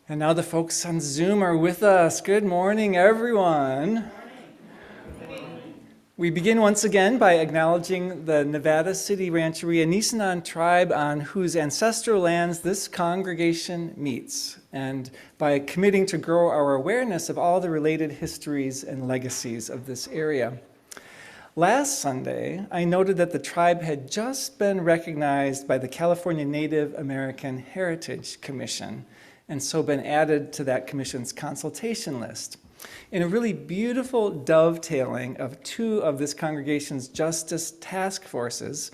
And now the folks on Zoom are with us. Good morning, everyone. We begin once again by acknowledging the Nevada City Rancheria Nisenan tribe on whose ancestral lands this congregation meets, and by committing to grow our awareness of all the related histories and legacies of this area. Last Sunday, I noted that the tribe had just been recognized by the California Native American Heritage Commission, and so been added to that commission's consultation list. In a really beautiful dovetailing of two of this congregation's justice task forces,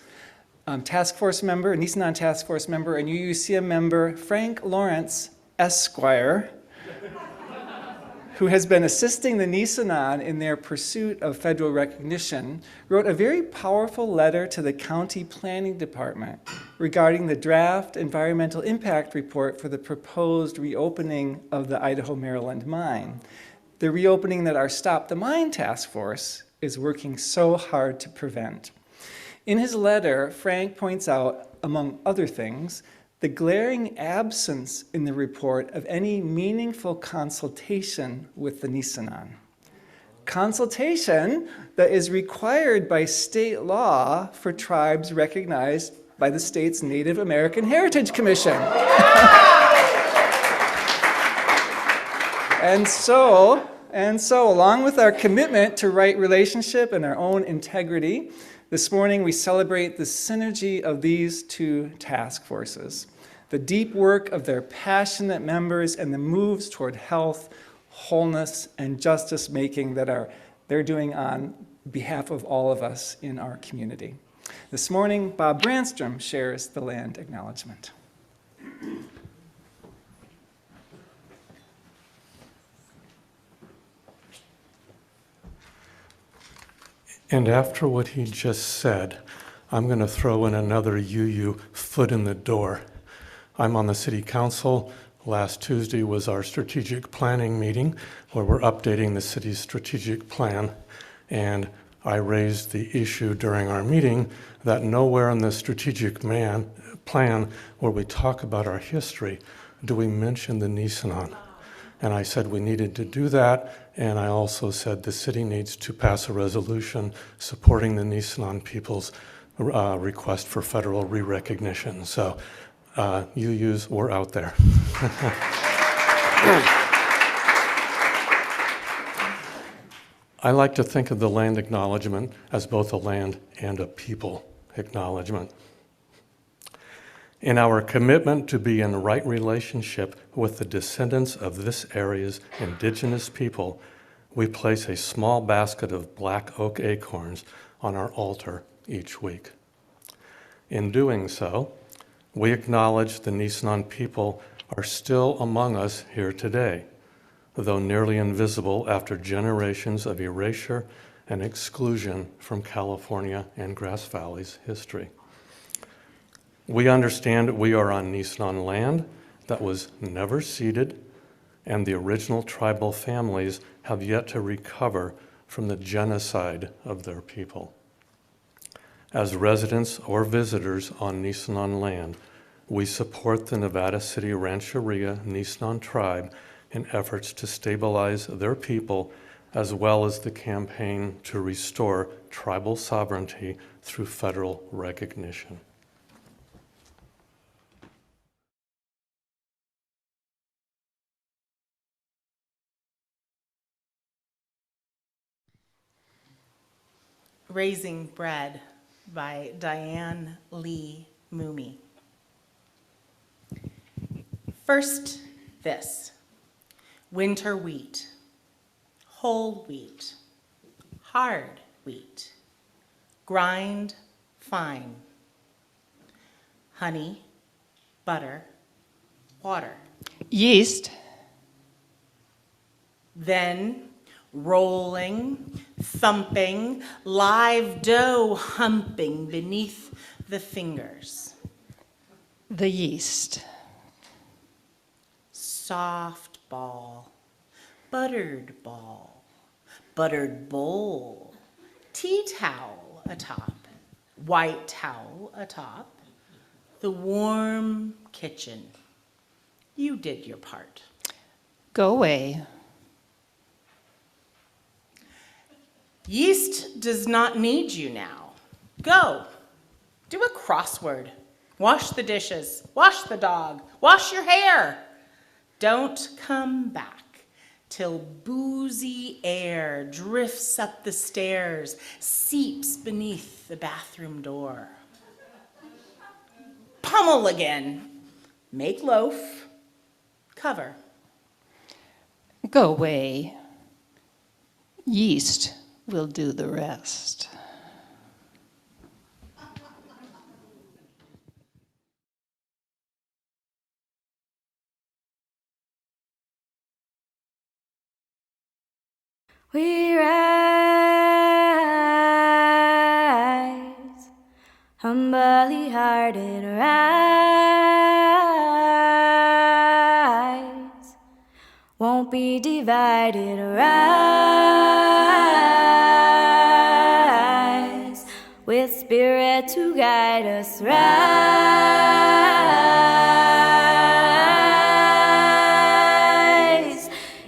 task force member, Nisenan task force member, and UUCM member Frank Lawrence Esquire, who has been assisting the Nisenan in their pursuit of federal recognition, wrote a very powerful letter to the county planning department regarding the draft environmental impact report for the proposed reopening of the Idaho-Maryland mine. The reopening that our Stop the Mine task force is working so hard to prevent. In his letter, Frank points out, among other things, the glaring absence in the report of any meaningful consultation with the Nisenan. Consultation that is required by state law for tribes recognized by the state's Native American Heritage Commission. And so, along with our commitment to right relationship and our own integrity, this morning we celebrate the synergy of these two task forces, the deep work of their passionate members and the moves toward health, wholeness, and justice making that they're doing on behalf of all of us in our community. This morning, Bob Brandstrom shares the land acknowledgement. And after what he just said, I'm going to throw in another UU foot in the door. I'm on the city council. Last Tuesday was our strategic planning meeting where we're updating the city's strategic plan. And I raised the issue during our meeting that nowhere in the strategic plan where we talk about our history do we mention the Nisenan. And I said we needed to do that, and I also said the city needs to pass a resolution supporting the Nisenan people's request for federal re-recognition. So UUs were out there. I like to think of the land acknowledgement as both a land and a people acknowledgement. In our commitment to be in right relationship with the descendants of this area's indigenous people, we place a small basket of black oak acorns on our altar each week. In doing so, we acknowledge the Nisenan people are still among us here today, though nearly invisible after generations of erasure and exclusion from California and Grass Valley's history. We understand we are on Nisenan land that was never ceded, and the original tribal families have yet to recover from the genocide of their people. As residents or visitors on Nisenan land, we support the Nevada City Rancheria Nisenan tribe in efforts to stabilize their people, as well as the campaign to restore tribal sovereignty through federal recognition. Raising Bread by Diane Lee Moomey. First, this: winter wheat, whole wheat, hard wheat, grind fine, honey, butter, water. Yeast. Then rolling, thumping, live dough humping beneath the fingers. The yeast. Soft ball, buttered bowl, tea towel atop, white towel atop, the warm kitchen. You did your part. Go away. Yeast does not need you now. Go. Do a crossword. Wash the dishes. Wash the dog. Wash your hair. Don't come back till boozy air drifts up the stairs, seeps beneath the bathroom door. Pummel again. Make loaf. Cover. Go away. Yeast will do the rest. We rise, humbly hearted rise, won't be divided rise, with spirit to guide us rise,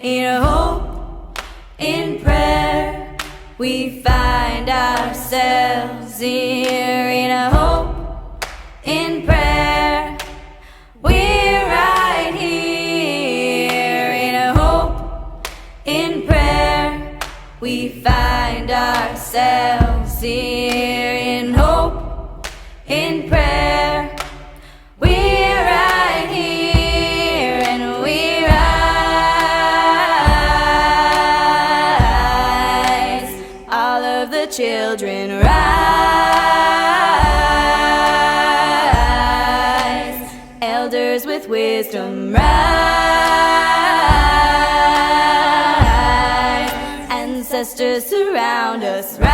in hope, in prayer, we find ourselves here. In a hope, in prayer, we're right here. In a hope, in prayer, we find ourselves here. In hope, in prayer, we're right here, and we rise. All of the children rise. Elders with wisdom rise. Ancestors surround us rise.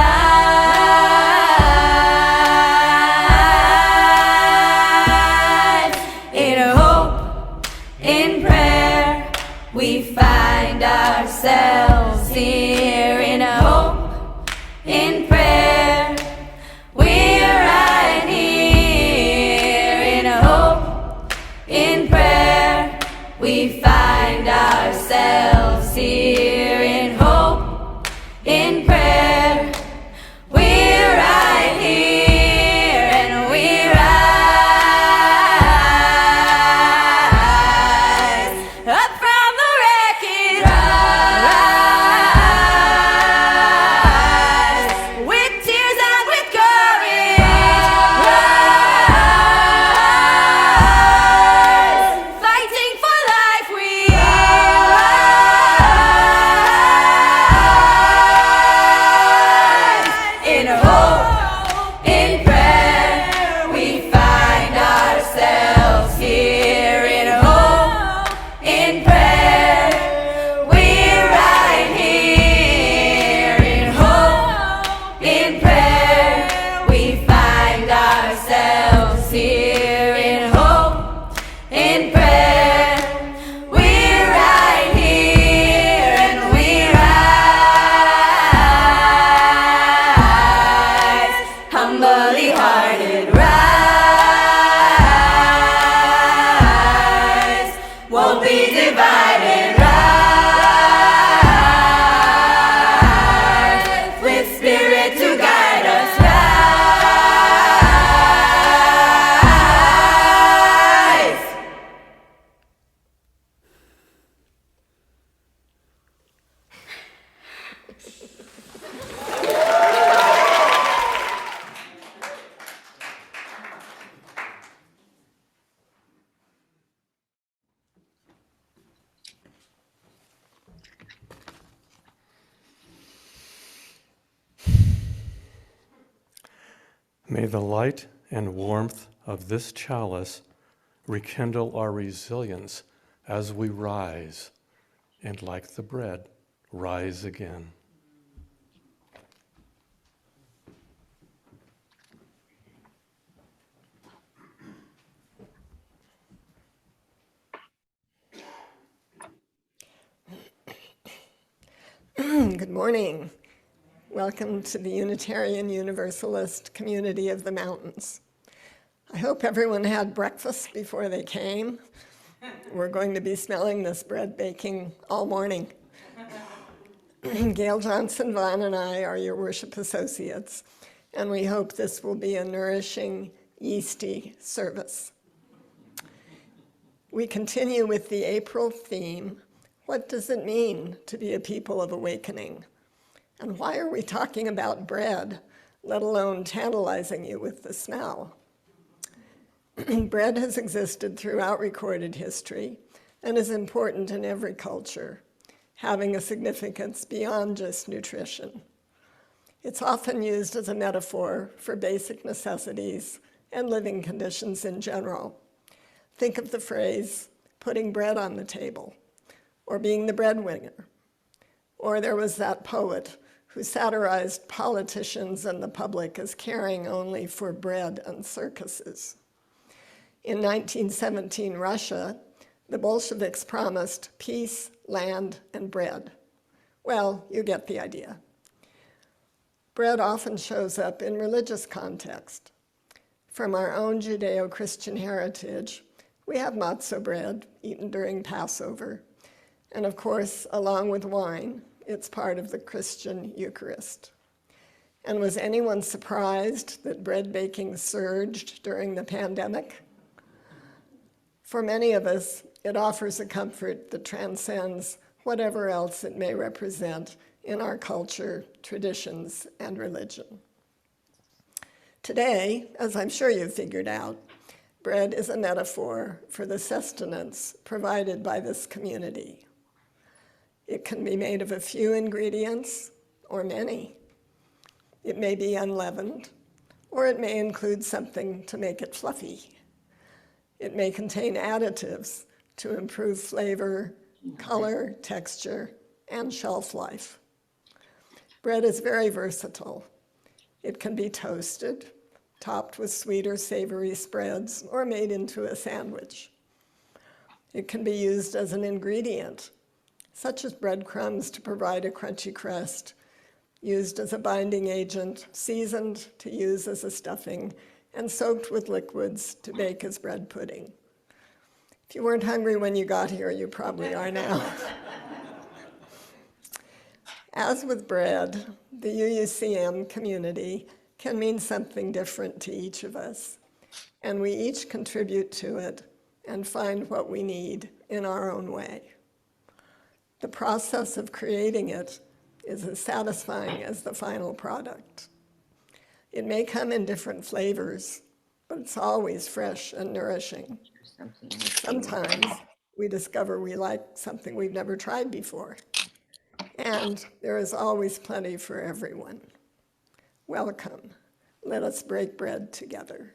In a hope, in prayer, we find ourselves here. In a hope, in prayer, we're right here. In a hope, in prayer, we find ourselves here. In hope, in prayer, we're right here, and we rise. Up from the wreckage, rise. With tears and with courage, rise. Fighting for life, we rise. In hope, in prayer, we find ourselves here. In hope, in prayer, we're right here. In hope, in prayer, we find ourselves here. In hope, in prayer, we're right here, and we rise. Humbly hearted rise. Won't be divided rise. With spirit to guide us rise. May the light and warmth of this chalice rekindle our resilience as we rise, and like the bread, rise again. Good morning. Welcome to the Unitarian Universalist community of the mountains. I hope everyone had breakfast before they came. We're going to be smelling this bread baking all morning. Gail Johnson, Vaughan, and I are your worship associates, and we hope this will be a nourishing, yeasty service. We continue with the April theme, what does it mean to be a people of awakening? And why are we talking about bread, let alone tantalizing you with the smell? Bread has existed throughout recorded history and is important in every culture, having a significance beyond just nutrition. It's often used as a metaphor for basic necessities and living conditions in general. Think of the phrase, putting bread on the table, or being the breadwinner. Or there was that poet who satirized politicians and the public as caring only for bread and circuses. In 1917 Russia, the Bolsheviks promised peace, land, and bread. Well, you get the idea. Bread often shows up in religious context. From our own Judeo-Christian heritage, we have matzah bread eaten during Passover. And of course, along with wine, it's part of the Christian Eucharist. And was anyone surprised that bread baking surged during the pandemic? For many of us, it offers a comfort that transcends whatever else it may represent in our culture, traditions, and religion. Today, as I'm sure you've figured out, bread is a metaphor for the sustenance provided by this community. It can be made of a few ingredients or many. It may be unleavened, or it may include something to make it fluffy. It may contain additives to improve flavor, color, texture, and shelf life. Bread is very versatile. It can be toasted, topped with sweet or savory spreads, or made into a sandwich. It can be used as an ingredient, such as breadcrumbs to provide a crunchy crust, used as a binding agent, seasoned to use as a stuffing, and soaked with liquids to bake as bread pudding. If you weren't hungry when you got here, you probably are now. As with bread, the UUCM community can mean something different to each of us, and we each contribute to it and find what we need in our own way. The process of creating it is as satisfying as the final product. It may come in different flavors, but it's always fresh and nourishing. Sometimes we discover we like something we've never tried before. And there is always plenty for everyone. Welcome. Let us break bread together.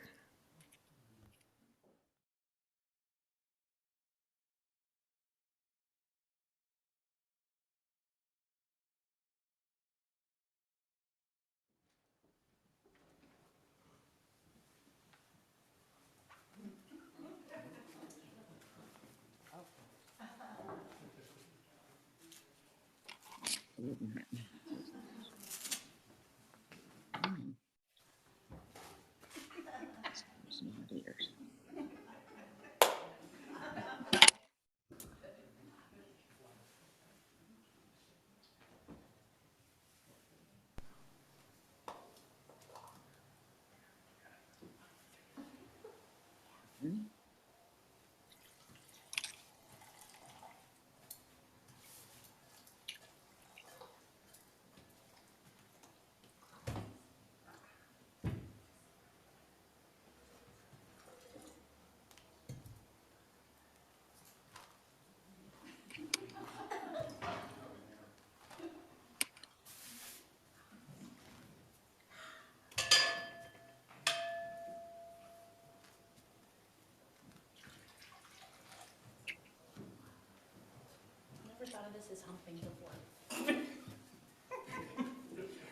Never thought of this as humping before.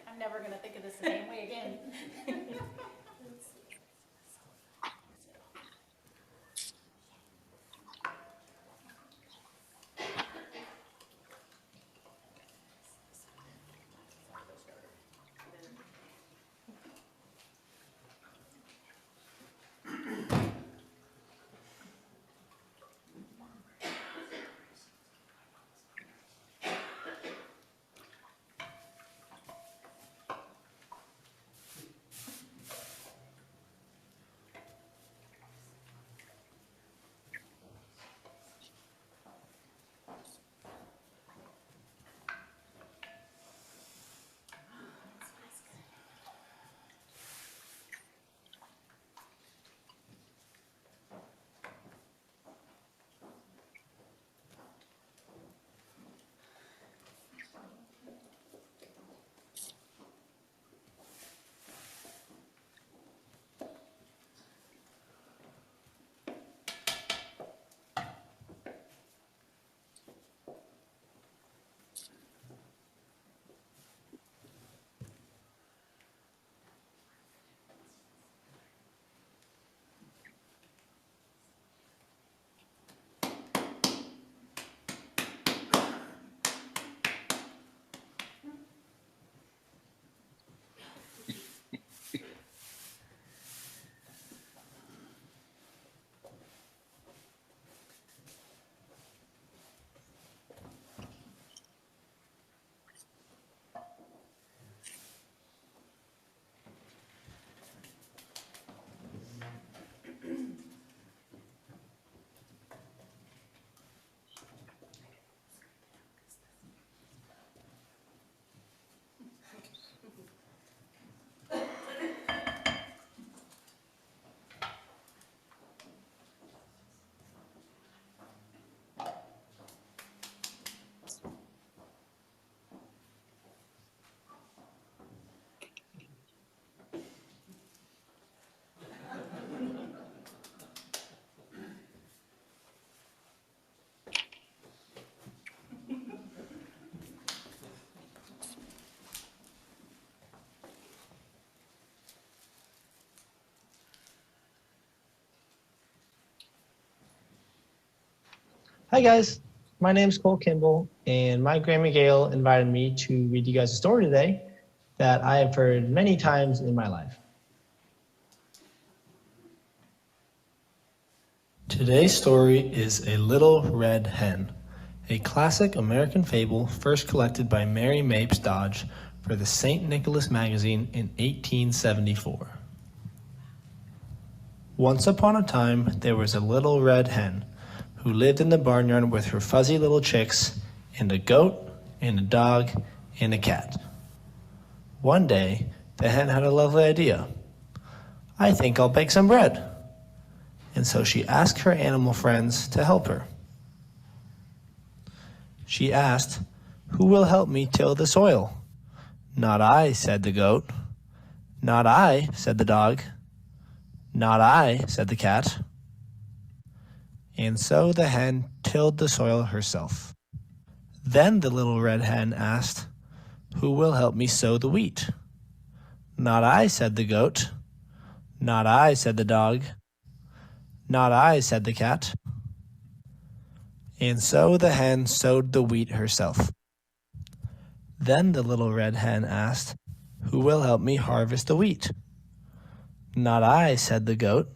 I'm never going to think of this the same way again. Hi guys, my name's Cole Kimball, and my grandma Gail invited me to read you guys a story today that I have heard many times in my life. Today's story is A Little Red Hen, a classic American fable first collected by Mary Mapes Dodge for the St. Nicholas magazine in 1874. Once upon a time, there was a little red hen who lived in the barnyard with her fuzzy little chicks and a goat and a dog and a cat. One day, the hen had a lovely idea. I think I'll bake some bread. And so she asked her animal friends to help her. She asked, "Who will help me till the soil?" "Not I," said the goat. "Not I," said the dog. "Not I," said the cat. And so the hen tilled the soil herself. Then the little red hen asked, "Who will help me sow the wheat?" "Not I," said the goat. "Not I," said the dog. "Not I," said the cat. And so the hen sowed the wheat herself. Then the little red hen asked, "Who will help me harvest the wheat?" "Not I," said the goat.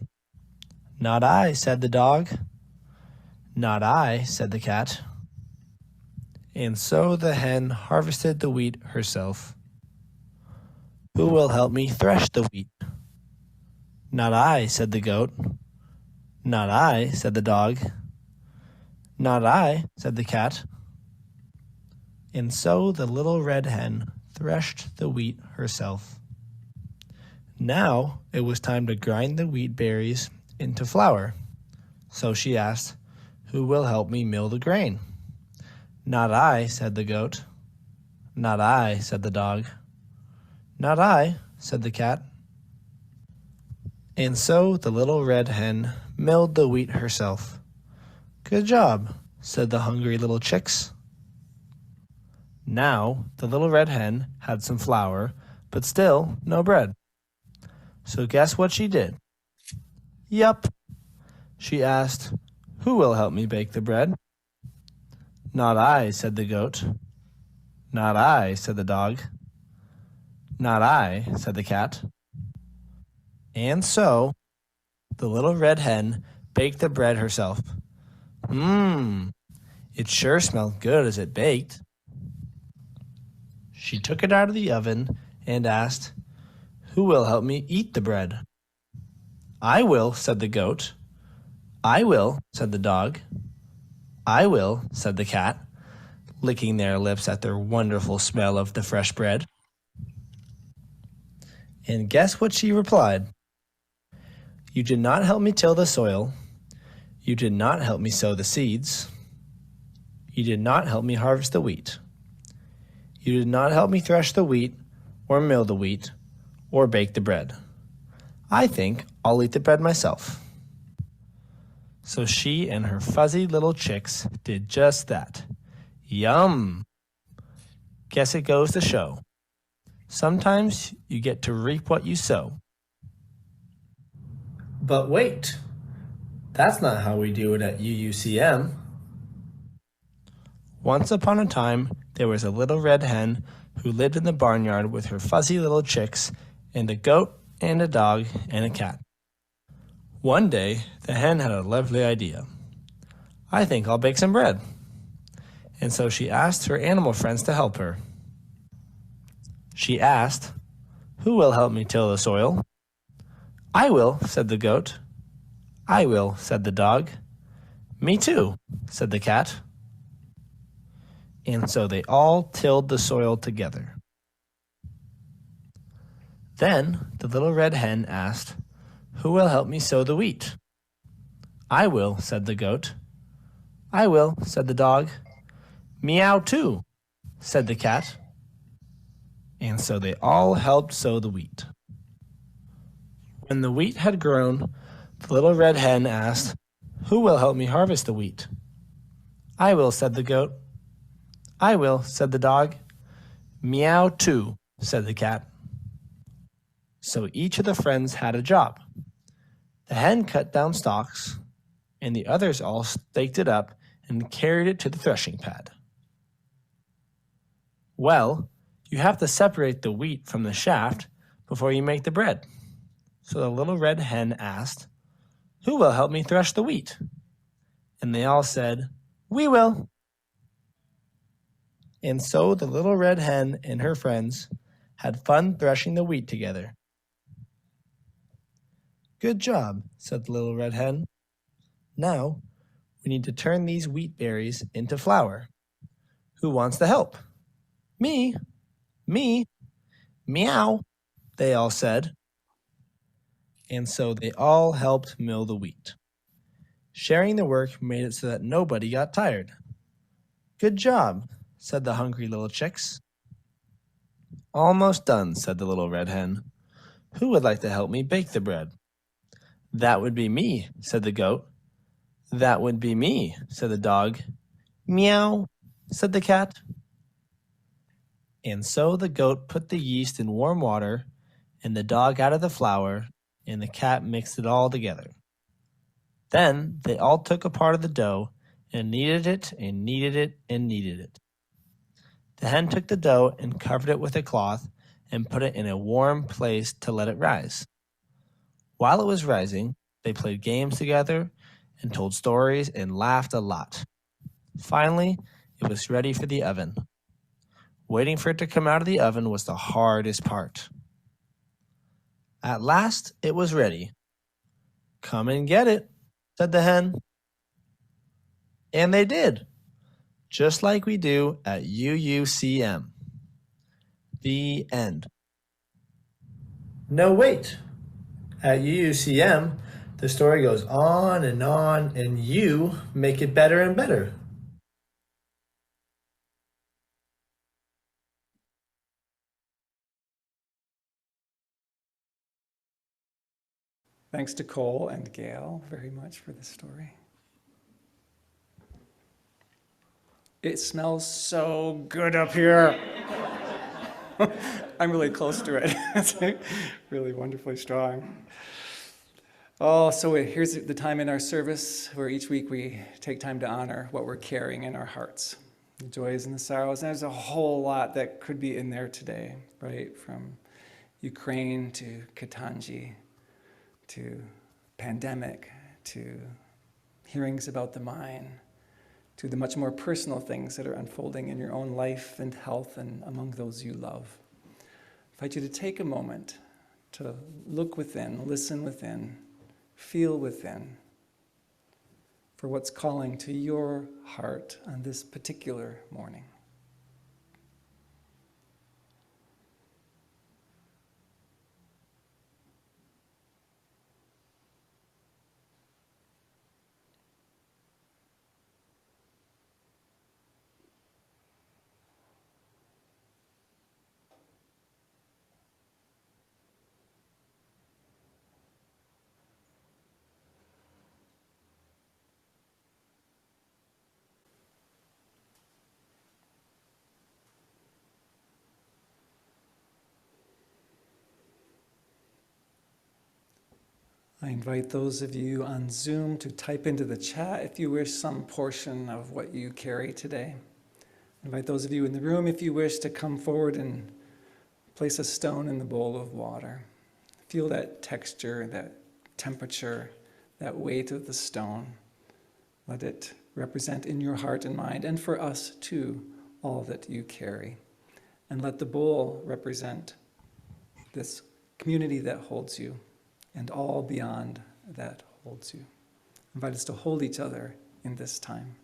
"Not I," said the dog. "Not I," said the cat. And so the hen harvested the wheat herself. "Who will help me thresh the wheat?" "Not I," said the goat. "Not I," said the dog. "Not I," said the cat. And so the little red hen threshed the wheat herself. Now it was time to grind the wheat berries into flour. So she asked, "Who will help me mill the grain?" "Not I," said the goat. "Not I," said the dog. "Not I," said the cat. And so the little red hen milled the wheat herself. "Good job," said the hungry little chicks. Now the little red hen had some flour, but still no bread. So guess what she did? Yup. She asked, "Who will help me bake the bread?" "Not I," said the goat. "Not I," said the dog. "Not I," said the cat. And so the little red hen baked the bread herself. It sure smelled good as it baked. She took it out of the oven and asked, "Who will help me eat the bread?" "I will," said the goat. "I will," said the dog. "I will," said the cat, licking their lips at their wonderful smell of the fresh bread. And guess what she replied? "You did not help me till the soil. You did not help me sow the seeds. You did not help me harvest the wheat. You did not help me thresh the wheat, or mill the wheat, or bake the bread. I think I'll eat the bread myself." So she and her fuzzy little chicks did just that. Yum! Guess it goes to show. Sometimes you get to reap what you sow. But wait, that's not how we do it at UUCM. Once upon a time, there was a little red hen who lived in the barnyard with her fuzzy little chicks and a goat and a dog and a cat. One day, the hen had a lovely idea. "I think I'll bake some bread." And so she asked her animal friends to help her. She asked, "Who will help me till the soil?" "I will," said the goat. "I will," said the dog. "Me too," said the cat. And so they all tilled the soil together. Then the little red hen asked, "Who will help me sow the wheat?" "I will," said the goat. "I will," said the dog. "Meow too," said the cat. And so they all helped sow the wheat. When the wheat had grown, the little red hen asked, "Who will help me harvest the wheat?" "I will," said the goat. "I will," said the dog. "Meow too," said the cat. So each of the friends had a job. The hen cut down stalks, and the others all staked it up and carried it to the threshing pad. Well, you have to separate the wheat from the shaft before you make the bread. So the little red hen asked, "Who will help me thresh the wheat?" And they all said, "We will." And so the little red hen and her friends had fun threshing the wheat together. "Good job," said the little red hen. "Now we need to turn these wheat berries into flour. Who wants to help?" "Me, me, meow," they all said. And so they all helped mill the wheat. Sharing the work made it so that nobody got tired. "Good job," said the hungry little chicks. "Almost done," said the little red hen. "Who would like to help me bake the bread?" "That would be me," said the goat. "That would be me," said the dog. "Meow," said the cat. And so the goat put the yeast in warm water, and the dog added the flour, and the cat mixed it all together. Then they all took a part of the dough and kneaded it and kneaded it and kneaded it. The hen took the dough and covered it with a cloth and put it in a warm place to let it rise. While it was rising, they played games together and told stories and laughed a lot. Finally, it was ready for the oven. Waiting for it to come out of the oven was the hardest part. At last, it was ready. "Come and get it," said the hen. And they did, just like we do at UUCM. The end. No, wait. At UUCM, the story goes on, and you make it better and better. Thanks to Cole and Gail very much for this story. It smells so good up here. I'm really close to it. It's really wonderfully strong. Oh, so here's the time in our service where each week we take time to honor what we're carrying in our hearts, the joys and the sorrows. And there's a whole lot that could be in there today, right? From Ukraine to Katanji, to pandemic, to hearings about the mind, to the much more personal things that are unfolding in your own life and health and among those you love. I invite you to take a moment to look within, listen within, feel within for what's calling to your heart on this particular morning. I invite those of you on Zoom to type into the chat if you wish some portion of what you carry today. I invite those of you in the room, if you wish, to come forward and place a stone in the bowl of water. Feel that texture, that temperature, that weight of the stone. Let it represent in your heart and mind, and for us too, all that you carry. And let the bowl represent this community that holds you, and all beyond that holds you. Invite us to hold each other in this time.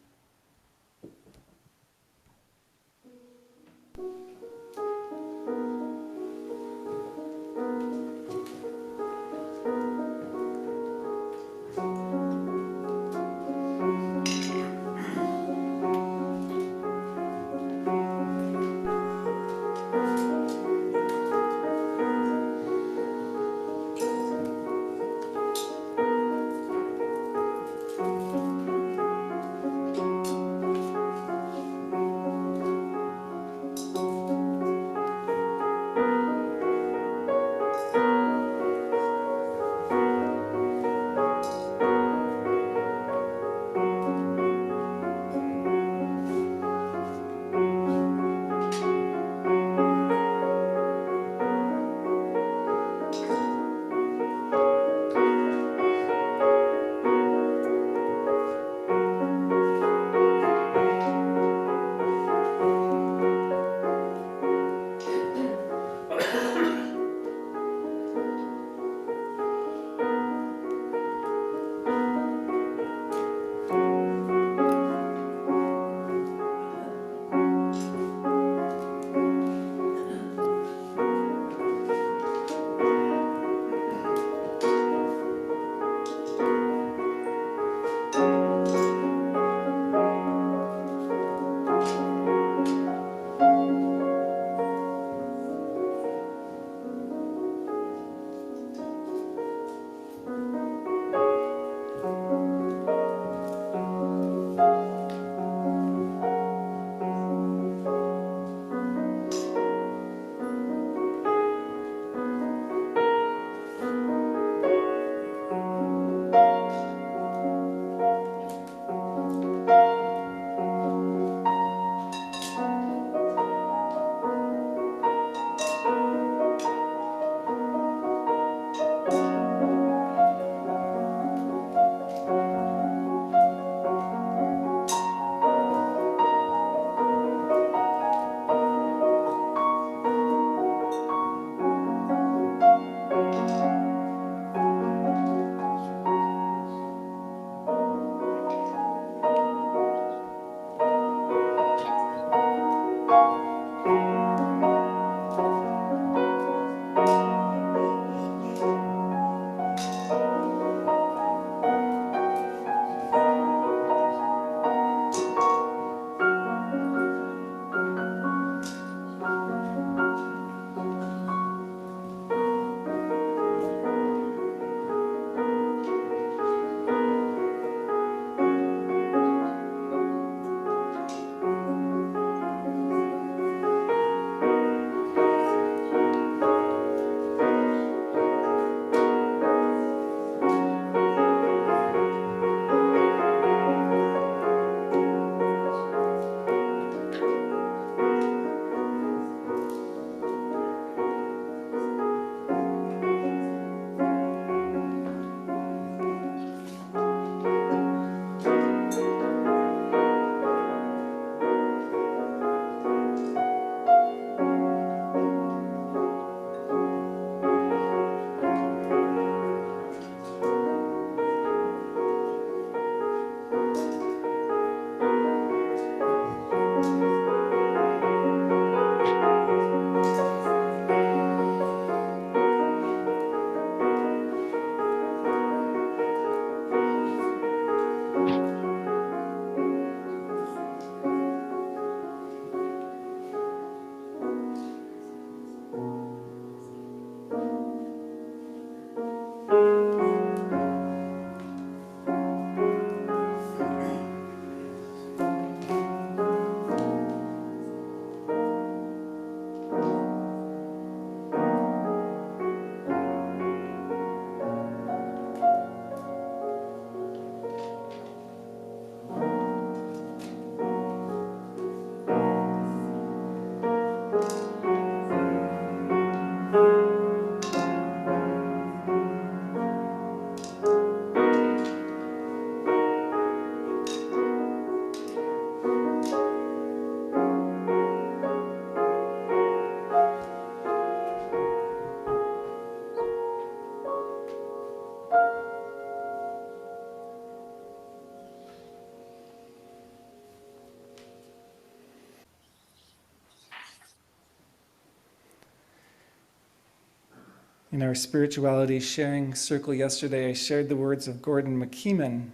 In our spirituality sharing circle yesterday, I shared the words of Gordon McKeeman.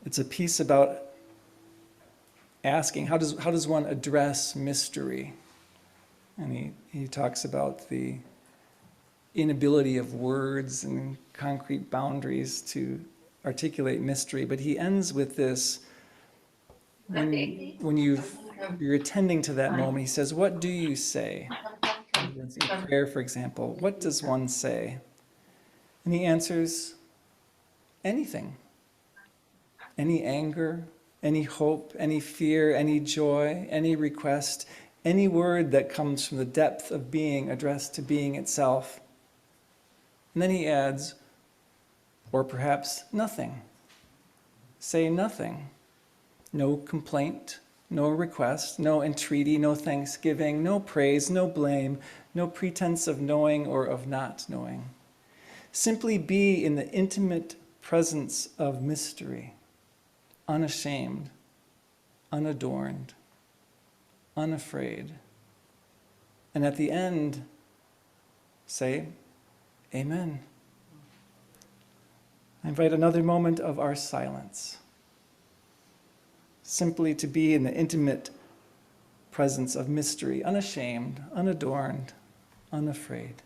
It's a piece about asking, how does one address mystery? And he talks about the inability of words and concrete boundaries to articulate mystery. But he ends with this, when you're attending to that moment, he says, what do you say? In prayer, for example, what does one say? And he answers, anything. Any anger, any hope, any fear, any joy, any request, any word that comes from the depth of being addressed to being itself. And then he adds, or perhaps nothing. Say nothing. No complaint, no request, no entreaty, no thanksgiving, no praise, no blame, no pretense of knowing or of not knowing. Simply be in the intimate presence of mystery, unashamed, unadorned, unafraid. And at the end, say, Amen. I invite another moment of our silence, simply to be in the intimate presence of mystery, unashamed, unadorned, unafraid.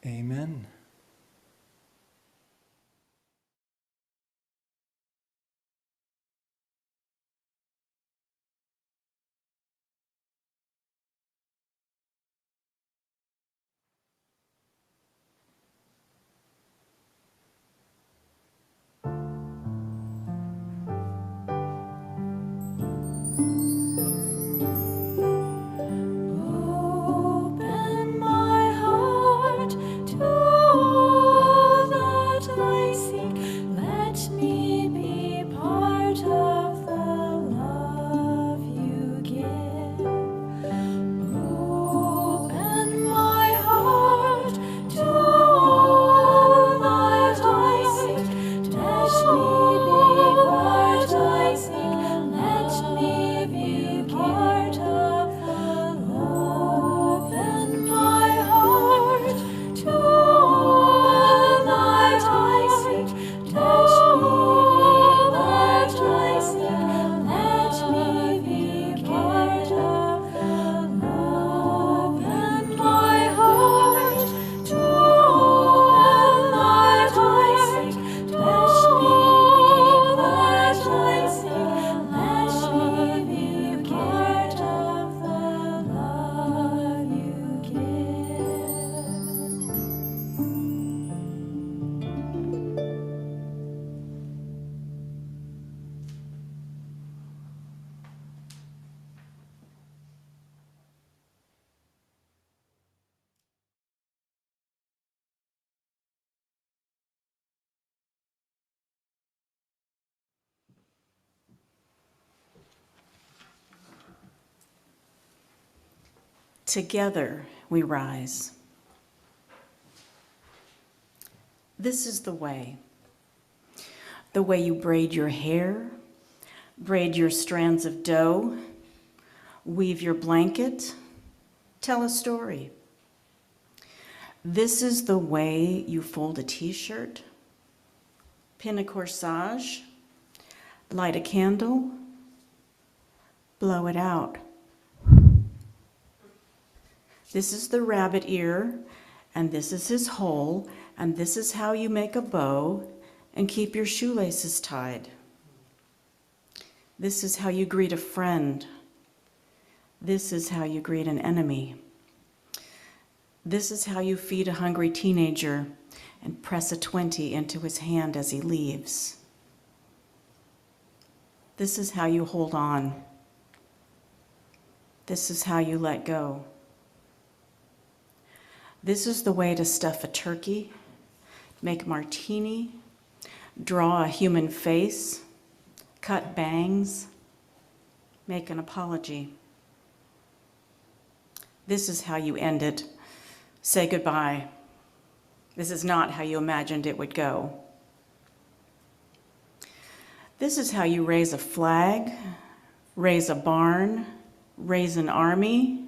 Amen. Open my heart to all that I seek. Let me be part of the love you give. Open my heart to all that I seek. Let me be part I seek. Let me be part of the love. Open my heart to all that I seek. Let me be part I seek. Let me be part of the love. Open my heart to all that I seek. Let me be part I seek. Let me be part of the love you give. Together we rise. This is the way you braid your hair, braid your strands of dough, weave your blanket, tell a story. This is the way you fold a t-shirt, pin a corsage, light a candle, blow it out. This is the rabbit ear, and this is his hole, and this is how you make a bow and keep your shoelaces tied. This is how you greet a friend. This is how you greet an enemy. This is how you feed a hungry teenager and press a 20 into his hand as he leaves. This is how you hold on. This is how you let go. This is the way to stuff a turkey, make a martini, draw a human face, cut bangs, make an apology. This is how you end it. Say goodbye. This is not how you imagined it would go. This is how you raise a flag, raise a barn, raise an army,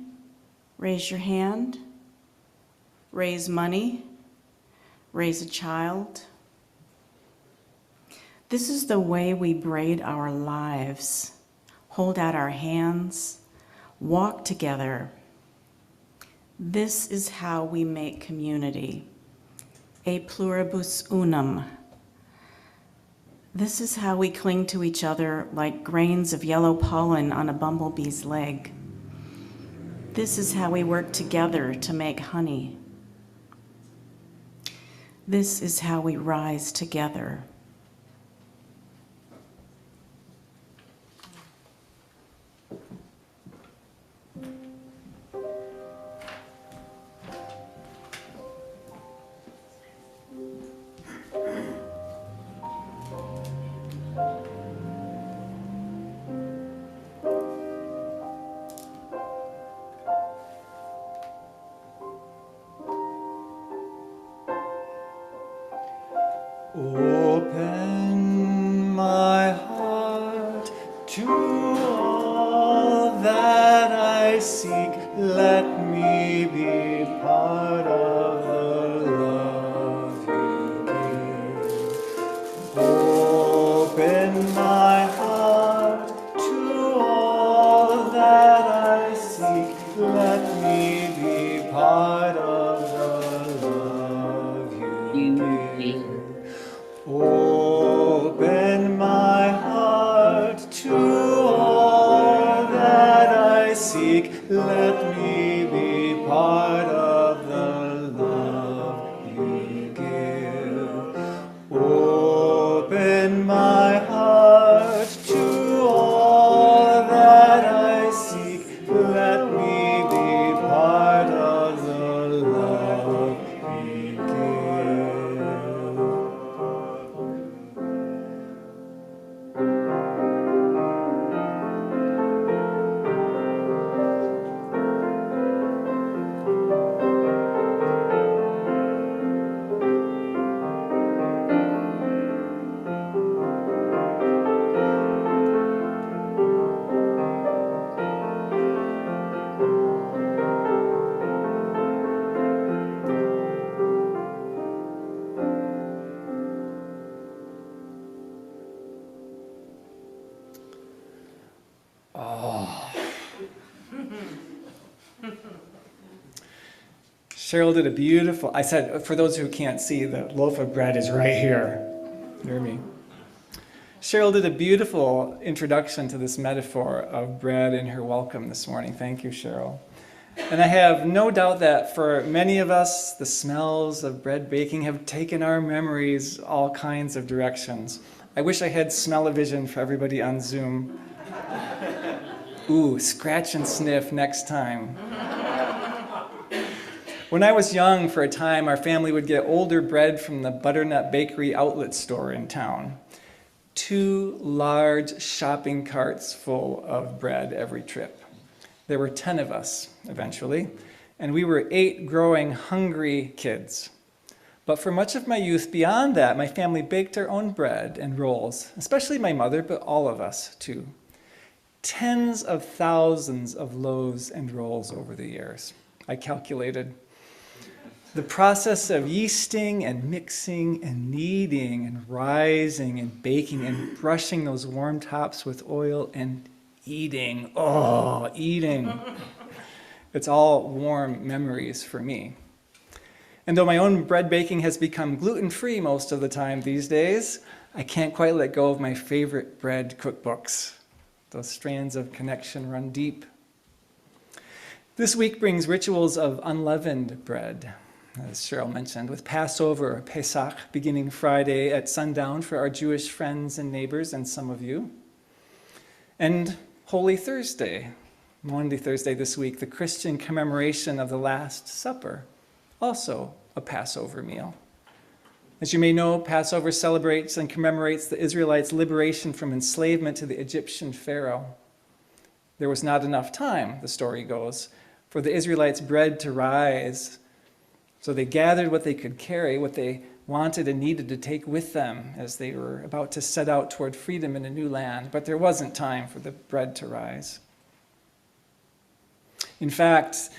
raise your hand, raise money, raise a child. This is the way we braid our lives, hold out our hands, walk together. This is how we make community, a pluribus unum. This is how we cling to each other like grains of yellow pollen on a bumblebee's leg. This is how we work together to make honey. This is how we rise together. Open my heart to all that I seek. Let me be part of the love you give. Open my heart to all that I seek. Let me be part of the love you give. Open my heart to all that I seek. Let me be part of the love you give. Open my heart to all that I seek. Let me be part of the love you give. Cheryl did a beautiful, I said, for those who can't see, the loaf of bread is right here near me. Cheryl did a beautiful introduction to this metaphor of bread in her welcome this morning. Thank you, Cheryl. And I have no doubt that for many of us, the smells of bread baking have taken our memories all kinds of directions. I wish I had smell-o-vision for everybody on Zoom. Ooh, scratch and sniff next time. When I was young, for a time, our family would get older bread from the Butternut Bakery outlet store in town. 2 large shopping carts full of bread every trip. There were 10 of us, eventually, and we were 8 growing, hungry kids. But for much of my youth beyond that, my family baked our own bread and rolls, especially my mother, but all of us, too. Tens of thousands of loaves and rolls over the years. I calculated. The process of yeasting and mixing and kneading and rising and baking and brushing those warm tops with oil and eating. Oh, eating. It's all warm memories for me. And though my own bread baking has become gluten-free most of the time these days, I can't quite let go of my favorite bread cookbooks. Those strands of connection run deep. This week brings rituals of unleavened bread, as Cheryl mentioned, with Passover, Pesach, beginning Friday at sundown for our Jewish friends and neighbors and some of you. And Holy Thursday, Maundy Thursday this week, the Christian commemoration of the Last Supper, also a Passover meal. As you may know, Passover celebrates and commemorates the Israelites' liberation from enslavement to the Egyptian Pharaoh. There was not enough time, the story goes, for the Israelites' bread to rise. So they gathered what they could carry, what they wanted and needed to take with them as they were about to set out toward freedom in a new land. But there wasn't time for the bread to rise. In fact,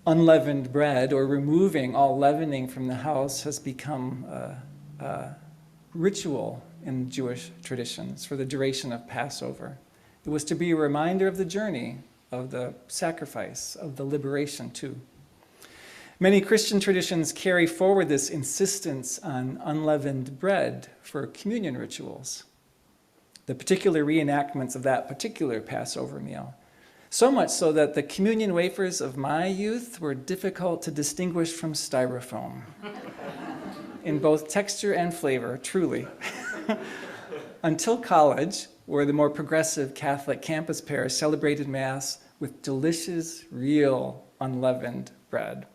unleavened bread, or removing all leavening from the house, has become a ritual in Jewish traditions for the duration of Passover. It was to be a reminder of the journey, of the sacrifice, of the liberation too. Many Christian traditions carry forward this insistence on unleavened bread for communion rituals, the particular reenactments of that particular Passover meal. So much so that the communion wafers of my youth were difficult to distinguish from styrofoam in both texture and flavor, truly. Until college, where the more progressive Catholic campus parish celebrated Mass with delicious, real, unleavened bread.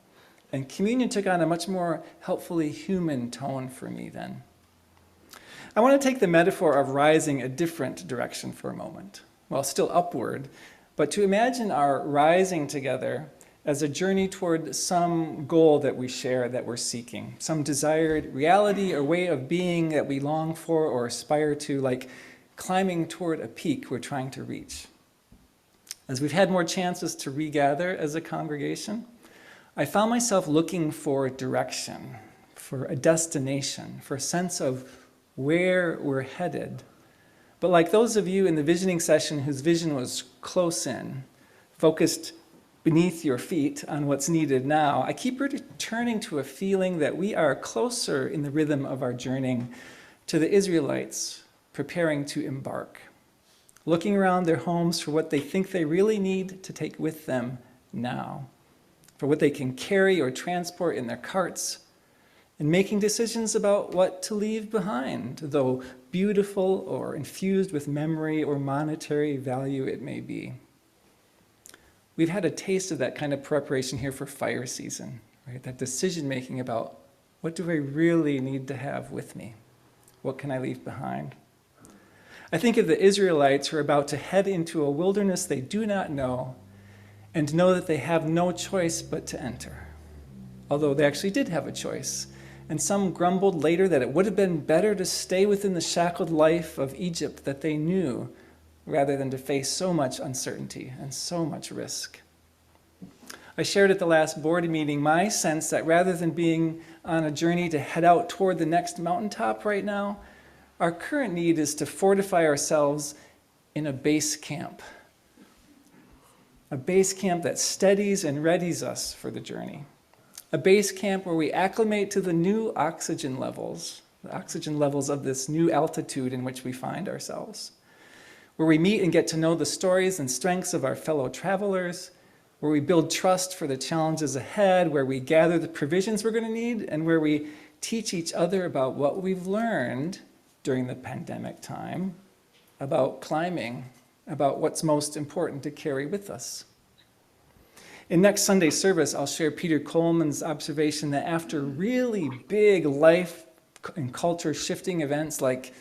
And communion took on a much more helpfully human tone for me then. I want to take the metaphor of rising a different direction for a moment. Well, still upward, but to imagine our rising together as a journey toward some goal that we share, that we're seeking, some desired reality or way of being that we long for or aspire to, like climbing toward a peak we're trying to reach. As we've had more chances to regather as a congregation, I found myself looking for direction, for a destination, for a sense of where we're headed. But like those of you in the visioning session whose vision was close in, focused beneath your feet on what's needed now, I keep returning to a feeling that we are closer in the rhythm of our journey to the Israelites preparing to embark, looking around their homes for what they think they really need to take with them now, for what they can carry or transport in their carts, and making decisions about what to leave behind, though beautiful or infused with memory or monetary value it may be. We've had a taste of that kind of preparation here for fire season, right? That decision-making about what do I really need to have with me? What can I leave behind? I think of the Israelites who are about to head into a wilderness they do not know and know that they have no choice but to enter. Although they actually did have a choice. And some grumbled later that it would have been better to stay within the shackled life of Egypt that they knew, rather than to face so much uncertainty and so much risk. I shared at the last board meeting my sense that rather than being on a journey to head out toward the next mountaintop right now, our current need is to fortify ourselves in a base camp. A base camp that steadies and readies us for the journey. A base camp where we acclimate to the new oxygen levels, the oxygen levels of this new altitude in which we find ourselves. Where we meet and get to know the stories and strengths of our fellow travelers, where we build trust for the challenges ahead, where we gather the provisions we're going to need, and where we teach each other about what we've learned during the pandemic time, about climbing, about what's most important to carry with us. In next Sunday's service, I'll share Peter Coleman's observation that after really big life and culture shifting events like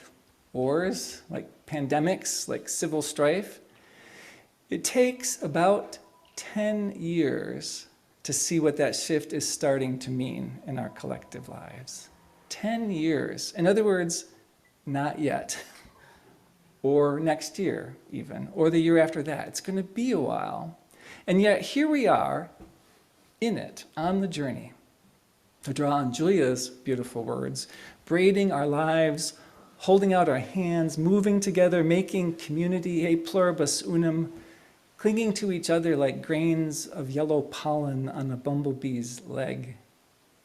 wars, like pandemics, like civil strife, it takes about 10 years to see what that shift is starting to mean in our collective lives. 10 years. In other words, not yet. Or next year even, or the year after that. It's going to be a while. And yet here we are in it, on the journey. To draw on Julia's beautiful words, braiding our lives, holding out our hands, moving together, making community, e pluribus unum, clinging to each other like grains of yellow pollen on a bumblebee's leg,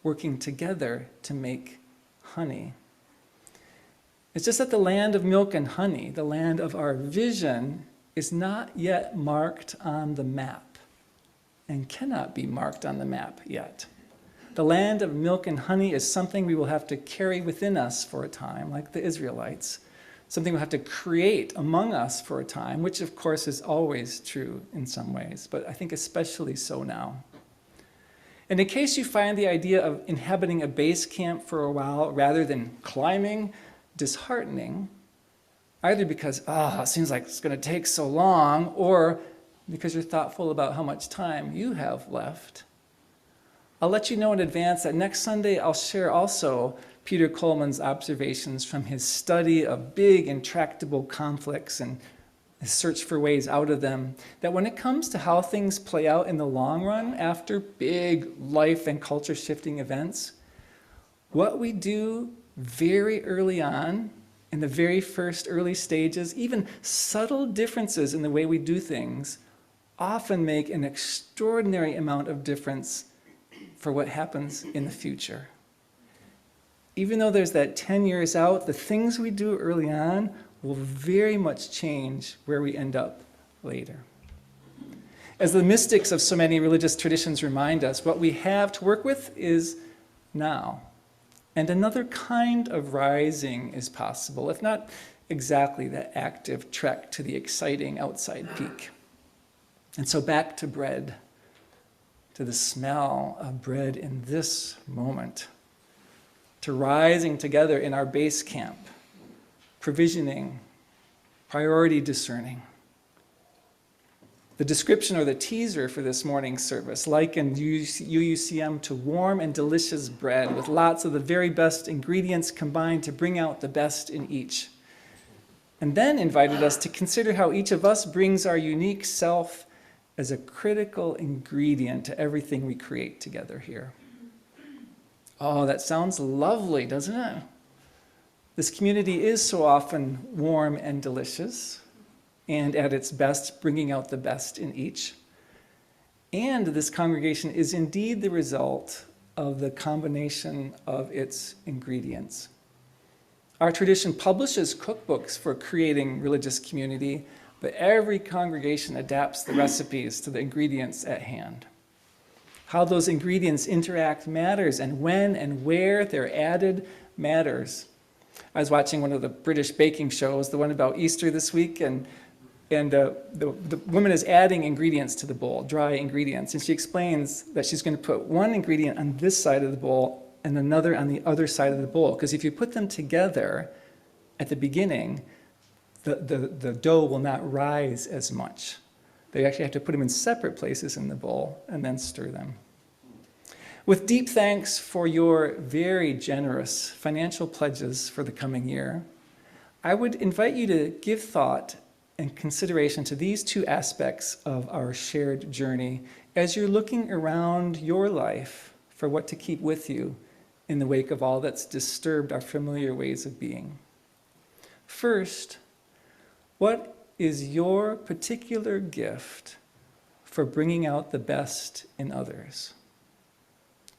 working together to make honey. It's just that the land of milk and honey, the land of our vision, is not yet marked on the map and cannot be marked on the map yet. The land of milk and honey is something we will have to carry within us for a time, like the Israelites, something we'll have to create among us for a time, which of course is always true in some ways, but I think especially so now. And in case you find the idea of inhabiting a base camp for a while rather than climbing disheartening, either because, it seems like it's going to take so long, or because you're thoughtful about how much time you have left, I'll let you know in advance that next Sunday I'll share also Peter Coleman's observations from his study of big intractable conflicts and his search for ways out of them, that when it comes to how things play out in the long run after big life and culture shifting events, what we do very early on, in the very first early stages, even subtle differences in the way we do things, often make an extraordinary amount of difference for what happens in the future. Even though there's that 10 years out, the things we do early on will very much change where we end up later. As the mystics of so many religious traditions remind us, what we have to work with is now. And another kind of rising is possible, if not exactly that active trek to the exciting outside peak. And so back to bread, to the smell of bread in this moment, to rising together in our base camp, provisioning, priority discerning. The description or the teaser for this morning's service likened UUCM to warm and delicious bread with lots of the very best ingredients combined to bring out the best in each. And then invited us to consider how each of us brings our unique self as a critical ingredient to everything we create together here. Oh, that sounds lovely, doesn't it? This community is so often warm and delicious, and at its best, bringing out the best in each. And this congregation is indeed the result of the combination of its ingredients. Our tradition publishes cookbooks for creating religious community, but every congregation adapts the recipes to the ingredients at hand. How those ingredients interact matters, and when and where they're added matters. I was watching one of the British baking shows, the one about Easter this week, and the woman is adding ingredients to the bowl, dry ingredients, and she explains that she's going to put one ingredient on this side of the bowl and another on the other side of the bowl, because if you put them together at the beginning, the dough will not rise as much. They actually have to put them in separate places in the bowl and then stir them. With deep thanks for your very generous financial pledges for the coming year, I would invite you to give thought and consideration to these two aspects of our shared journey as you're looking around your life for what to keep with you in the wake of all that's disturbed our familiar ways of being. First, what is your particular gift for bringing out the best in others?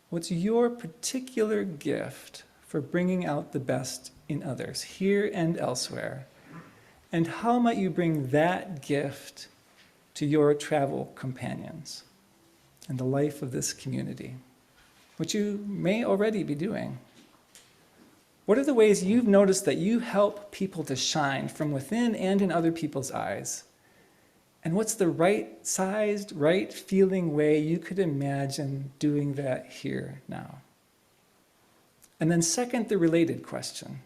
What's your particular gift for bringing out the best in others, here and elsewhere? And how might you bring that gift to your travel companions and the life of this community, which you may already be doing? What are the ways you've noticed that you help people to shine from within and in other people's eyes? And what's the right-sized, right-feeling way you could imagine doing that here now? And then second, the related question.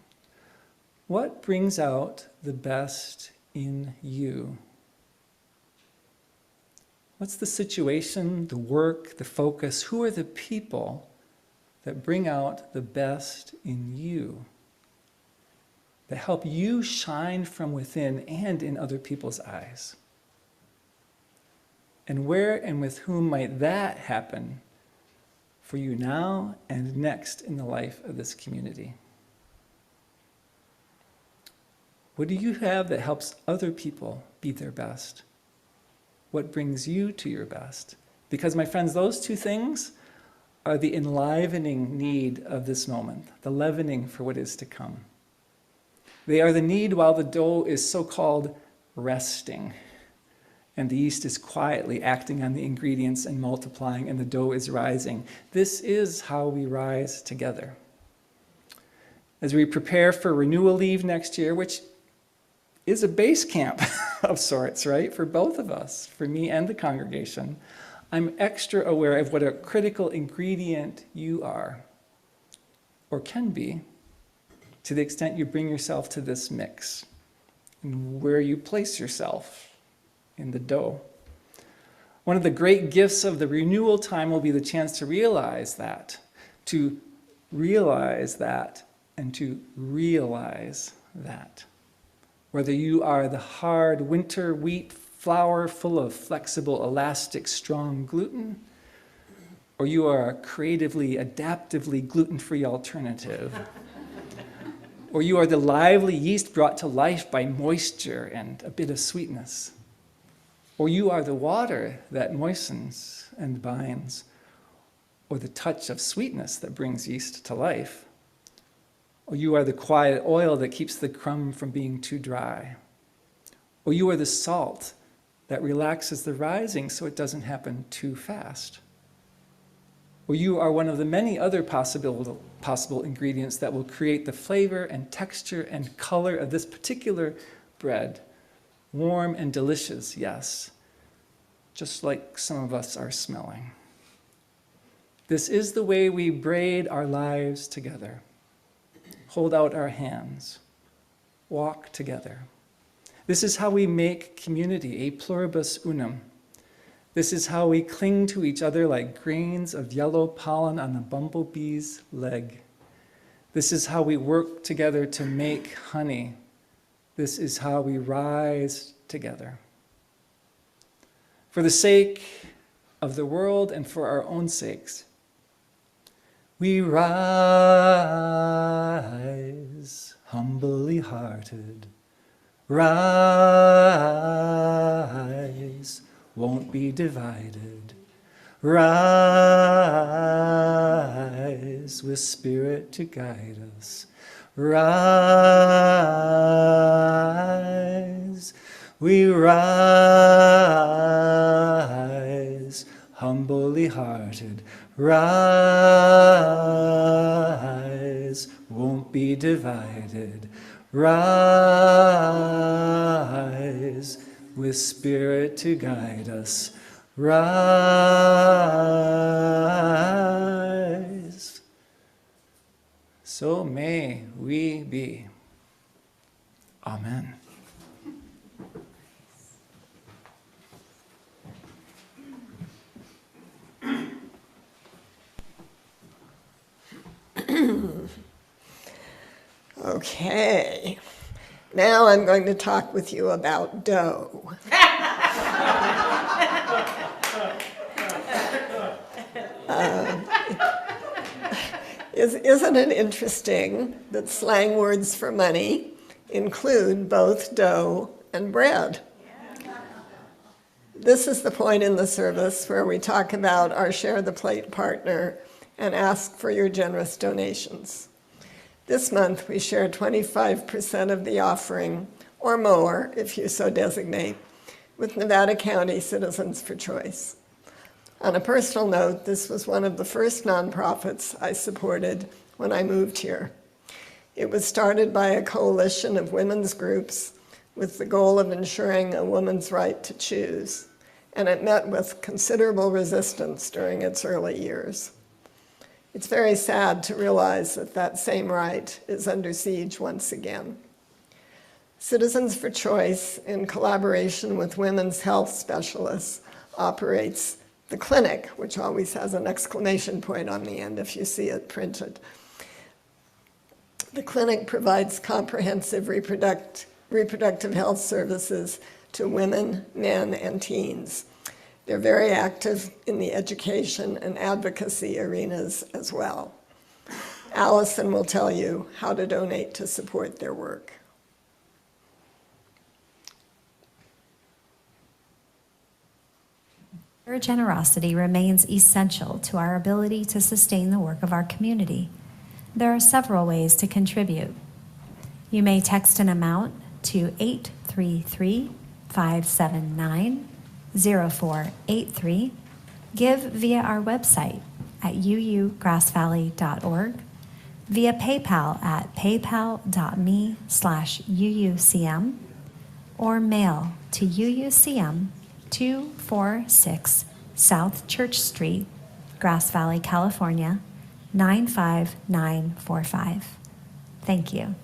What brings out the best in you? What's the situation, the work, the focus? Who are the people that bring out the best in you, that help you shine from within and in other people's eyes? And where and with whom might that happen for you now and next in the life of this community? What do you have that helps other people be their best? What brings you to your best? Because, my friends, those two things are the enlivening need of this moment, the leavening for what is to come. They are the need while the dough is so-called resting, and the yeast is quietly acting on the ingredients and multiplying, and the dough is rising. This is how we rise together. As we prepare for renewal leave next year, which is a base camp of sorts, right, for both of us, for me and the congregation, I'm extra aware of what a critical ingredient you are, or can be, to the extent you bring yourself to this mix, and where you place yourself in the dough. One of the great gifts of the renewal time will be the chance to realize that, and to realize that. Whether you are the hard winter wheat flour full of flexible, elastic, strong gluten, or you are a creatively, adaptively gluten-free alternative, or you are the lively yeast brought to life by moisture and a bit of sweetness, or you are the water that moistens and binds, or the touch of sweetness that brings yeast to life, or you are the quiet oil that keeps the crumb from being too dry, or you are the salt that relaxes the rising so it doesn't happen too fast, or you are one of the many other possible ingredients that will create the flavor and texture and color of this particular bread. Warm and delicious, yes, just like some of us are smelling. This is the way we braid our lives together, hold out our hands, walk together. This is how we make community, a pluribus unum. This is how we cling to each other like grains of yellow pollen on a bumblebee's leg. This is how we work together to make honey. This is how we rise together. For the sake of the world and for our own sakes, we rise humbly hearted. Rise, won't be divided. Rise, with spirit to guide us. Rise, we rise, humbly hearted. Rise, won't be divided. Rise, with spirit to guide us. Rise. So may we be. Amen. Okay, now I'm going to talk with you about dough. Isn't it interesting that slang words for money include both dough and bread? This is the point in the service where we talk about our Share the Plate partner and ask for your generous donations. This month, we share 25% of the offering, or more, if you so designate, with Nevada County Citizens for Choice. On a personal note, this was one of the first nonprofits I supported when I moved here. It was started by a coalition of women's groups with the goal of ensuring a woman's right to choose, and it met with considerable resistance during its early years. It's very sad to realize that that same right is under siege once again. Citizens for Choice, in collaboration with women's health specialists, operates the clinic, which always has an exclamation point on the end if you see it printed. The clinic provides comprehensive reproductive health services to women, men, and teens. They're very active in the education and advocacy arenas as well. Allison will tell you how to donate to support their work. Your generosity remains essential to our ability to sustain the work of our community. There are several ways to contribute. You may text an amount to 833-579-0483, give via our website at uugrassvalley.org, via PayPal at paypal.me/UUCM, or mail to UUCM 246 South Church Street, Grass Valley, California, 95945. Thank you.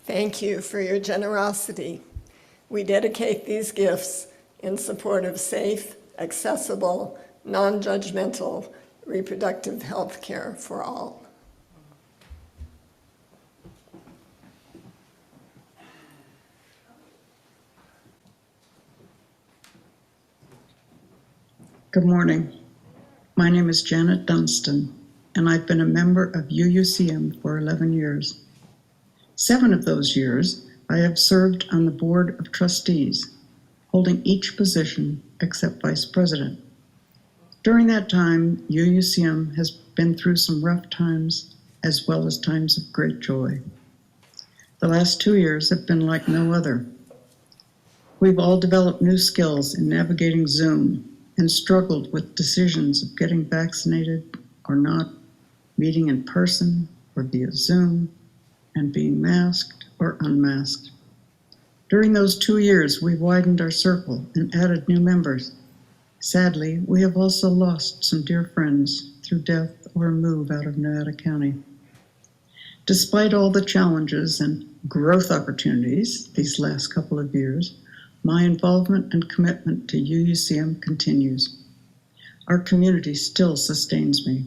Thank you for your generosity. We dedicate these gifts in support of safe, accessible, non-judgmental reproductive health care for all. Good morning. My name is Janet Dunstan, and I've been a member of UUCM for 11 years. 7 of those years, I have served on the Board of Trustees, holding each position except Vice President. During that time, UUCM has been through some rough times as well as times of great joy. The last 2 years have been like no other. We've all developed new skills in navigating Zoom and struggled with decisions of getting vaccinated or not, meeting in person or via Zoom, and being masked or unmasked. During those 2 years, we've widened our circle and added new members. Sadly, we have also lost some dear friends through death or a move out of Nevada County. Despite all the challenges and growth opportunities these last couple of years, my involvement and commitment to UUCM continues. Our community still sustains me.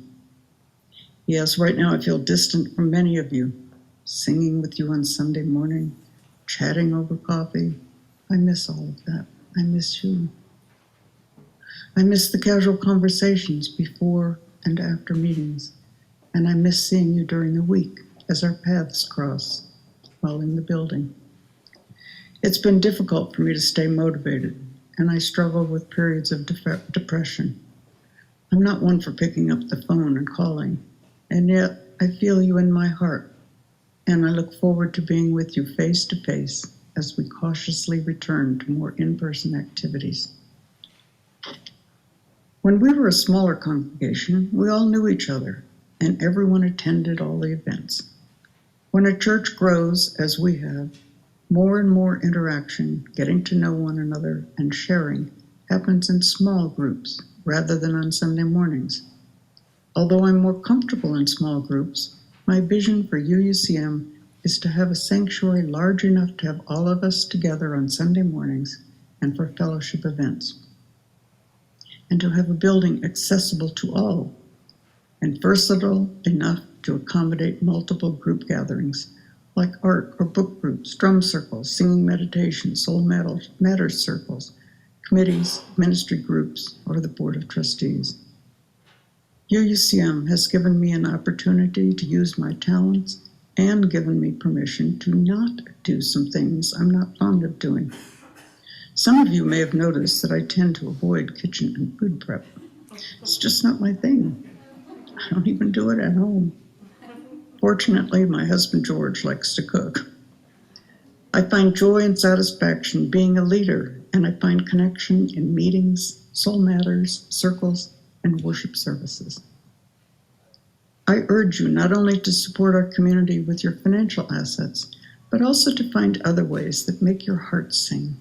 Yes, right now I feel distant from many of you, singing with you on Sunday morning, chatting over coffee. I miss all of that. I miss you. I miss the casual conversations before and after meetings, and I miss seeing you during the week as our paths cross while in the building. It's been difficult for me to stay motivated, and I struggle with periods of depression. I'm not one for picking up the phone and calling, and yet I feel you in my heart and I look forward to being with you face to face as we cautiously return to more in-person activities. When we were a smaller congregation, we all knew each other, and everyone attended all the events. When a church grows, as we have, more and more interaction, getting to know one another, and sharing happens in small groups rather than on Sunday mornings. Although I'm more comfortable in small groups, my vision for UUCM is to have a sanctuary large enough to have all of us together on Sunday mornings and for fellowship events, and to have a building accessible to all and versatile enough to accommodate multiple group gatherings like art or book groups, drum circles, singing meditation, soul matters circles, committees, ministry groups, or the Board of Trustees. UUCM has given me an opportunity to use my talents and given me permission to not do some things I'm not fond of doing. Some of you may have noticed that I tend to avoid kitchen and food prep. It's just not my thing. I don't even do it at home. Fortunately, my husband George likes to cook. I find joy and satisfaction being a leader, and I find connection in meetings, soul matters, circles, and worship services. I urge you not only to support our community with your financial assets, but also to find other ways that make your heart sing.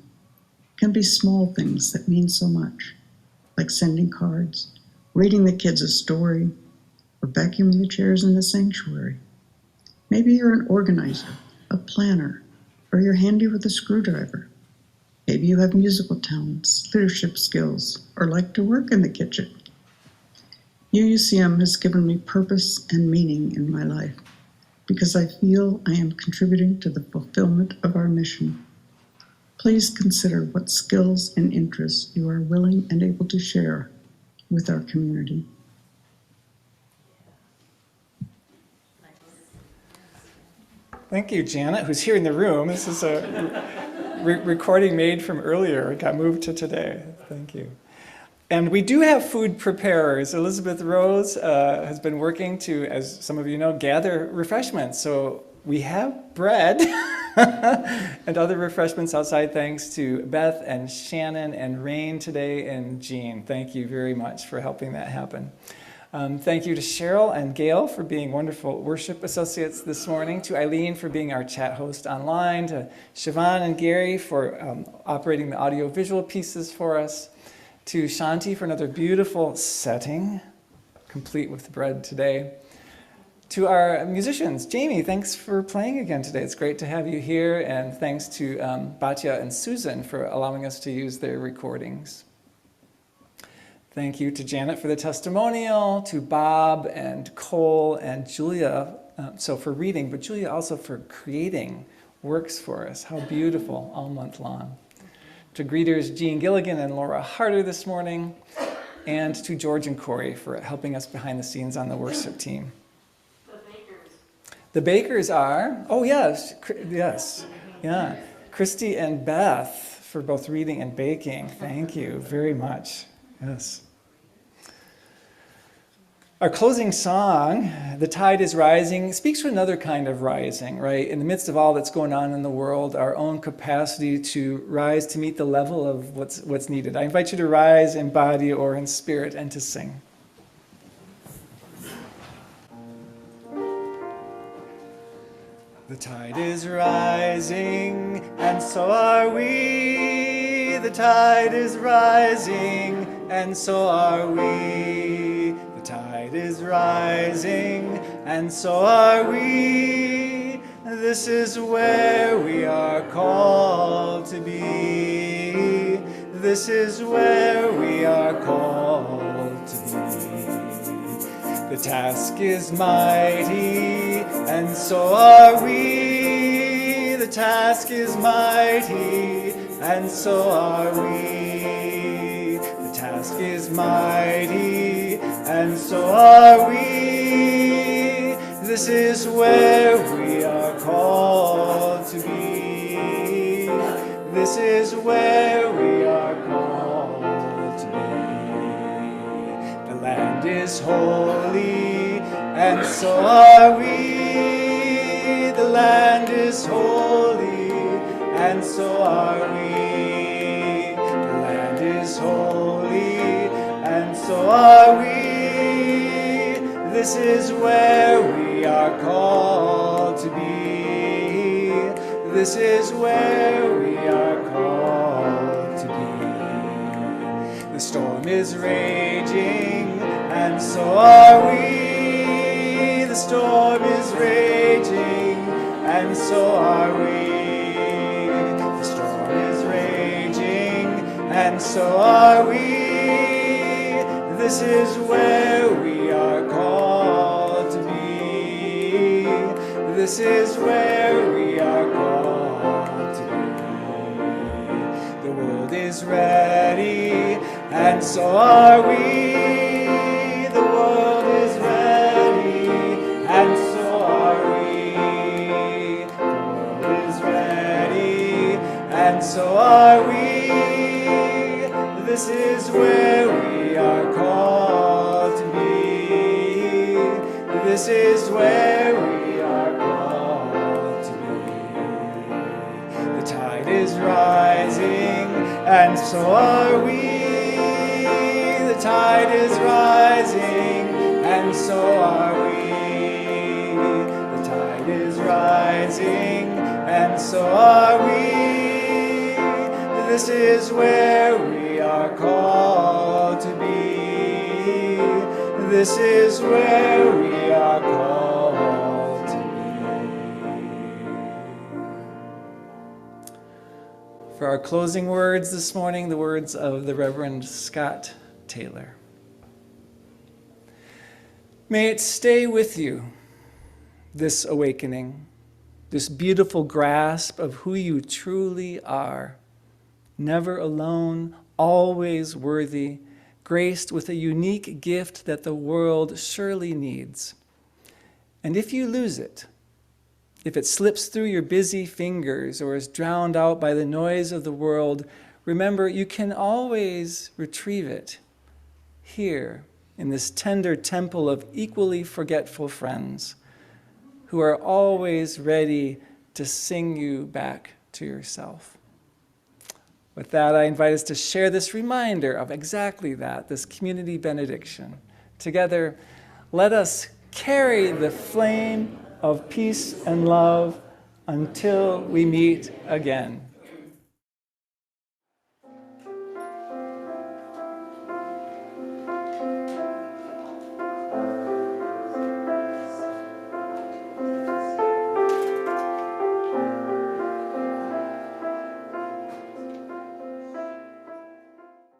It can be small things that mean so much, like sending cards, reading the kids a story, or vacuuming the chairs in the sanctuary. Maybe you're an organizer, a planner, or you're handy with a screwdriver. Maybe you have musical talents, leadership skills, or like to work in the kitchen. UUCM has given me purpose and meaning in my life because I feel I am contributing to the fulfillment of our mission. Please consider what skills and interests you are willing and able to share with our community. Thank you, Janet, who's here in the room. This is a recording made from earlier. It got moved to today. Thank you. And we do have food preparers. Elizabeth Rose has been working to, as some of you know, gather refreshments. So we have bread and other refreshments outside, thanks to Beth and Shannon and Rain today and Jean. Thank you very much for helping that happen. Thank you to Cheryl and Gail for being wonderful worship associates this morning, to Eileen for being our chat host online, to Siobhan and Gary for operating the audio-visual pieces for us, to Shanti for another beautiful setting, complete with bread today, to our musicians. Jamie, thanks for playing again today. It's great to have you here, and thanks to Batya and Susan for allowing us to use their recordings. Thank you to Janet for the testimonial, to Bob and Cole and Julia, so for reading, but Julia also for creating works for us. How beautiful, all month long. To greeters Jean Gilligan and Laura Harder this morning, and to George and Corey for helping us behind the scenes on the worship team. The bakers are, oh yes, yeah, Christy and Beth for both reading and baking. Thank you very much. Yes. Our closing song, The Tide is Rising, speaks to another kind of rising, right? In the midst of all that's going on in the world, our own capacity to rise to meet the level of what's needed. I invite you to rise in body or in spirit and to sing. The tide is rising, and so are we. The tide is rising, and so are we. The tide is rising, and so are we. This is where we are called to be. This is where we are called to be. The task is mighty, and so are we. The task is mighty, and so are we. The task is mighty, and so are we. This is where we are called to be. This is where we are called to be. The land is holy, and so are we. The land is holy, and so are we. The land is holy, and so are we. This is where we are called to be. This is where we are called to be. The storm is raging, and so are we. The storm is raging, and so are we. The storm is raging, and so are we. This is where we are called to be. This is where we are called to be. The world is ready, and so are we. The world is ready, and so are we. The world is ready, and so are we. This is where we are called to be. This is where we are called to be. The tide is rising, and so are we. The tide is rising, and so are we. The tide is rising, and so are we. This is where we are called to be. This is where we are called to be. For our closing words this morning, the words of the Reverend Scott Taylor. May it stay with you, this awakening, this beautiful grasp of who you truly are. Never alone, always worthy, graced with a unique gift that the world surely needs. And if you lose it, if it slips through your busy fingers or is drowned out by the noise of the world, remember you can always retrieve it here in this tender temple of equally forgetful friends who are always ready to sing you back to yourself. With that, I invite us to share this reminder of exactly that, this community benediction. Together, let us carry the flame of peace and love until we meet again.